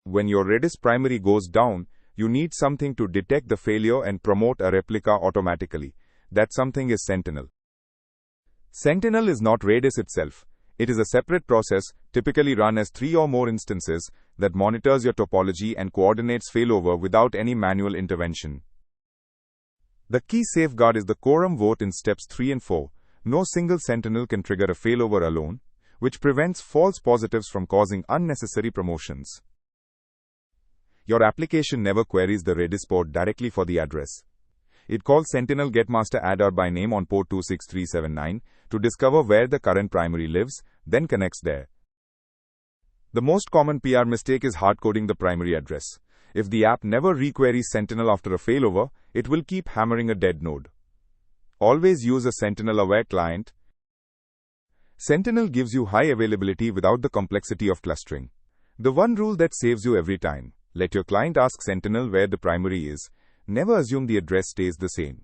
When your Redis primary goes down, you need something to detect the failure and promote a replica automatically. That something is Sentinel. Sentinel is not Redis itself. It is a separate process, typically run as 3 or more instances, that monitors your topology and coordinates failover without any manual intervention. The key safeguard is the quorum vote in steps 3 and 4. No single Sentinel can trigger a failover alone, which prevents false positives from causing unnecessary promotions. Your application never queries the Redis port directly for the address. It calls Sentinel getMasterAddr by name on port 26379 to discover where the current primary lives, then connects there. The most common PR mistake is hardcoding the primary address. If the app never requeries Sentinel after a failover, it will keep hammering a dead node. Always use a Sentinel-aware client. Sentinel gives you high availability without the complexity of clustering. The one rule that saves you every time: let your client ask Sentinel where the primary is. Never assume the address stays the same.